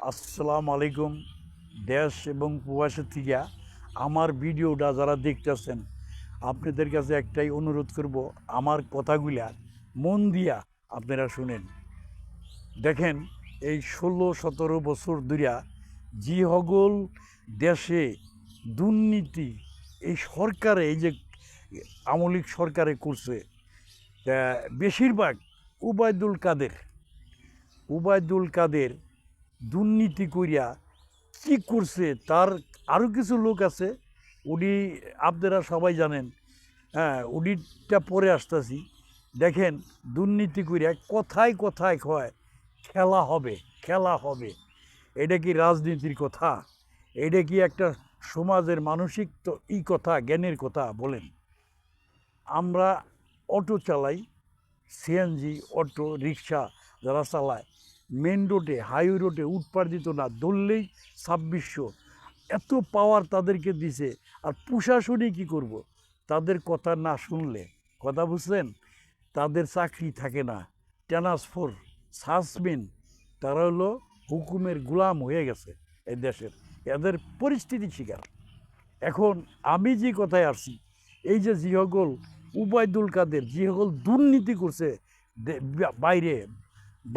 আসসালামু আলাইকুম। দেশ এবং প্রবাসী থেকে আমার ভিডিওটা যারা দেখতেছেন আপনাদের কাছে একটাই অনুরোধ করব, আমার কথাগুলা মন দিয়া আপনারা শুনেন। দেখেন, এই 16-17 বছর ধরিয়া যে হগল দেশে দুর্নীতি এই সরকারে, এই যে আমলিক সরকারে করছে, তা বেশিরভাগ উবায়দুল কাদের দুর্নীতি করিয়া কি করছে তার আরও কিছু লোক আছে। উনি আপনারা সবাই জানেন। হ্যাঁ, উনিটা পরে আসতেছি। দেখেন, দুর্নীতি করিয়া কথায় কথায় কয় খেলা হবে, খেলা হবে। এটা কি রাজনীতির কথা? এটা কি একটা সমাজের মানসিক তো কথা, জ্ঞানের কথা বলেন? আমরা অটো চালাই, সিএনজি অটো রিক্সা যারা চালায়, মেন রোডে হাইওয়ে রোডে উৎপাদিত না ধরলেই 2600, এত পাওয়ার তাদেরকে দিছে। আর প্রশাসনই কী করব তাদের কথা না শুনলে? কথা বুঝছেন? তাদের চাকরি থাকে না, ট্রান্সফার, সাসপেন্ড। তারা হলো হুকুমের গোলাম হয়ে গেছে এই দেশের, এদের পরিস্থিতি শিকার। এখন আমি যে কথায় আসছি, এই যে সকল উবায়দুল কাদের যে সকল দুর্নীতি করছে বাইরে,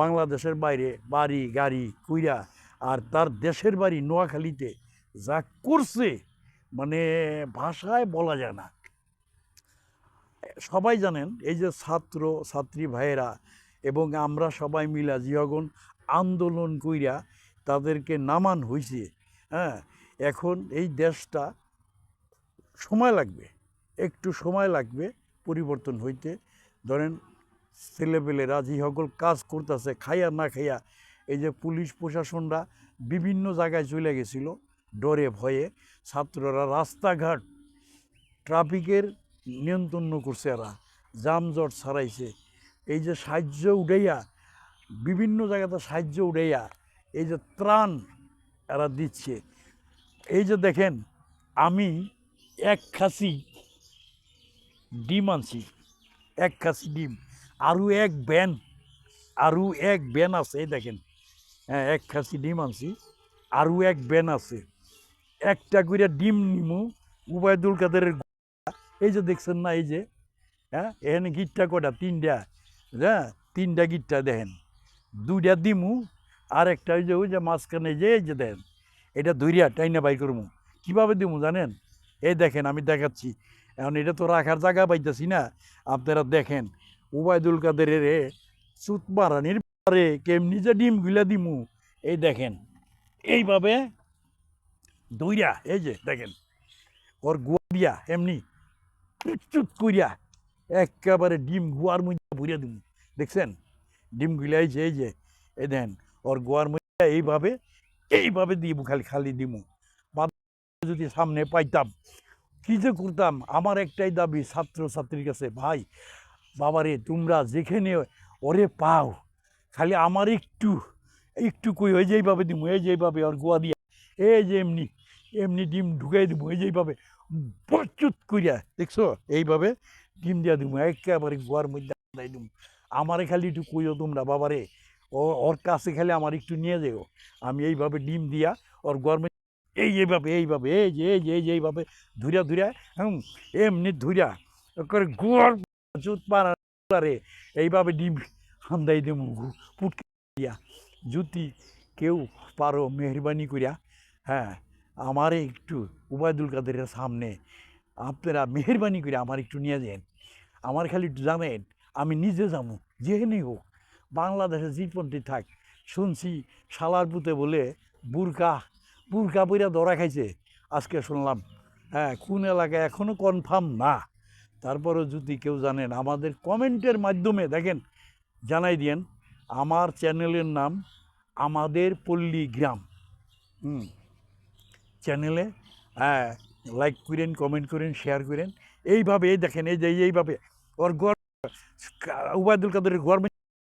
বাংলাদেশের বাইরে বাড়ি গাড়ি কইরা, আর তার দেশের বাড়ি নোয়াখালীতে যা করছে, মানে ভাষায় বলা যায় না। সবাই জানেন, এই যে ছাত্র ছাত্রী ভাইয়েরা এবং আমরা সবাই মিলা জিয়গণ আন্দোলন কইরা তাদেরকে নামান হইছে। হ্যাঁ, এখন এই দেশটা সময় লাগবে, একটু সময় লাগবে পরিবর্তন হইতে। ধরেন, ছেলেপেলেরা যে সকল কাজ করতেছে খাইয়া না খাইয়া, এই যে পুলিশ প্রশাসনরা বিভিন্ন জায়গায় চলে গেছিল ডরে ভয়ে, ছাত্ররা রাস্তাঘাট ট্রাফিকের নিয়ন্ত্রণ করছে, এরা যানজট ছাড়াইছে। এই যে সাহায্য উঠাইয়া, বিভিন্ন জায়গাতে সাহায্য উঠাইয়া এই যে ত্রাণ এরা দিচ্ছে। এই যে দেখেন, আমি এক খাসি ডিম আনছি, এক খাসি ডিম, আরও এক ব্যান আছে। এই দেখেন, হ্যাঁ, এক খাসি ডিম আনছি, আরও এক ব্যান আছে। একটা করে ডিম নিমু উবায়দুল কাদেরের। এই যে দেখছেন না, এই যে, হ্যাঁ, এখানে গিটটা কটা? তিনটা। হ্যাঁ, তিনটা গিটটা দেখেন, দুইটা দিমু, আর একটা ওই যে মাঝখানে যে এই যে দেখেন, এটা ধরিয়া টাইনা বাই করবো। কীভাবে দিমু জানেন? এই দেখেন, আমি দেখাচ্ছি। এখন এটা তো রাখার জায়গা পাইতেছি না, আপনারা দেখেন। উবায়দুল কাদেরের চুত মারানির পারে কেমনি যে ডিমগুলা দিমু, এই দেখেন, এইভাবে দইরা, এই যে দেখেন, ওর গুয়া দিয়া এমনি চুট করিয়া একেবারে ডিম গুয়ার মধ্যে ভরিয়া দিমু। দেখছেন ডিমগুলা? এই যে এই দেখেন, ওর গোয়ার মধ্যে এইভাবে এইভাবে দিমু, খালি খালি দিমু। যদি সামনে পাইতাম কি যে করতাম। আমার একটাই দাবি ছাত্র ছাত্রীর কাছে, ভাই বাবারে, তোমরা যেখানে ওরে পাও, খালি আমার একটু একটু কই, ওই যে এইভাবে দিমু, এই যে এইভাবে ওর গোয়া দিয়া, এই যে এমনি এমনি ডিম ঢুকাই দিব, এই যে এইভাবে প্রচুত করিয়া, দেখছো? এইভাবে ডিম দিয়া দিব, একেবারে গোয়ার মধ্যে দিব। আমারে খালি একটু কইও তোমরা, বাবারে ওর কাছে খালি আমার একটু নিয়ে যাও, আমি এইভাবে ডিম দিয়া ওর গোয়ার মধ্যে এইভাবে এইভাবে এই যে এইভাবে ধুরিয়া ধুরিয়া, এমনি ধুরিয়া করে গোয়ার চুত পারে এইভাবে ডিম হান্দাই দেবো পুটকে দিয়া। যদি কেউ পারো মেহরবানি করিয়া, হ্যাঁ, আমারে একটু উবায়দুল কাদেরের সামনে আপনারা মেহরবানি করে আমার একটু নিয়ে যান। আমার খালি একটু জানেন, আমি নিজে যাবো যেখানেই হোক, বাংলাদেশে জীবনটি থাক। শুনছি শালার পুতে বলে বুরকা বুরকা পইরা ধরা খাইছে, আজকে শুনলাম। হ্যাঁ, কোন এলাকায় এখনও কনফার্ম না। তারপরেও যদি কেউ জানেন, আমাদের কমেন্টের মাধ্যমে দেখেন জানাই দিয়েন। আমার চ্যানেলের নাম আমাদের পল্লী গ্রাম। চ্যানেলে হ্যাঁ, লাইক করেন, কমেন্ট করেন, শেয়ার করেন। এইভাবে এই দেখেন, এই যে এইভাবে ওর ঘর, উবায়দুল কাদেরের ঘর,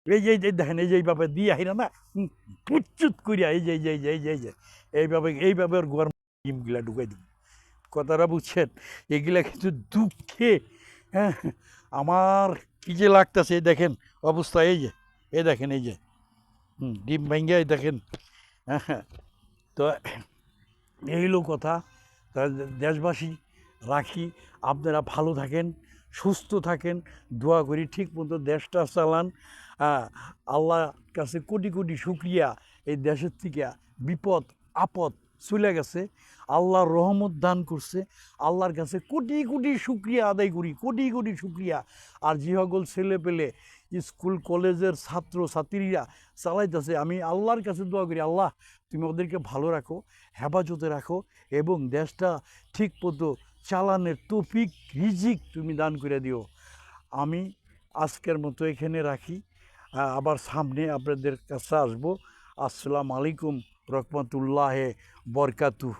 এই যে দেখেন, এই যে এইভাবে দিয়ে আহিরা না প্রচুত করিয়া, এই যে এই যে এই যে এই যে এই যে এইভাবে ওর ঘর ডিমগুলা ঢুকাই দিব। কথাটা বুঝছেন? এগুলা কিন্তু দুঃখে, হ্যাঁ, আমার কি যে লাগতেছে। দেখেন অবস্থা, এই যে এই দেখেন, এই যে ডিম ভাঙ্গা, এই দেখেন হ্যাঁ, তো এই হলো কথা। তা দেশবাসী রাখি, আপনারা ভালো থাকেন, সুস্থ থাকেন, দোয়া করি ঠিক মতো দেশটা চালান। আল্লাহর কাছে কোটি কোটি শুক্রিয়া, এই দেশের থেকে বিপদ আপদ চলে গেছে, আল্লাহর রহমত দান করছে। আল্লাহর কাছে কোটি কোটি শুক্রিয়া আদায় করি, কোটি কোটি শুক্রিয়া। আর যে সকল ছেলে পেলে স্কুল কলেজের ছাত্র ছাত্রীরা চালাইতেছে, আমি আল্লাহর কাছে দোয়া করি, আল্লাহ তুমি ওদেরকে ভালো রাখো, হেফাজতে রাখো, এবং দেশটা ঠিক মতো চালানের তৌফিক রিজিক তুমি দান করে দিও। আমি আজকের মতো এখানে রাখি, আবার সামনে আপনাদের কাছে আসবো। আসসালামু আলাইকুম রহমতুল্লাহ বরকাতুহ।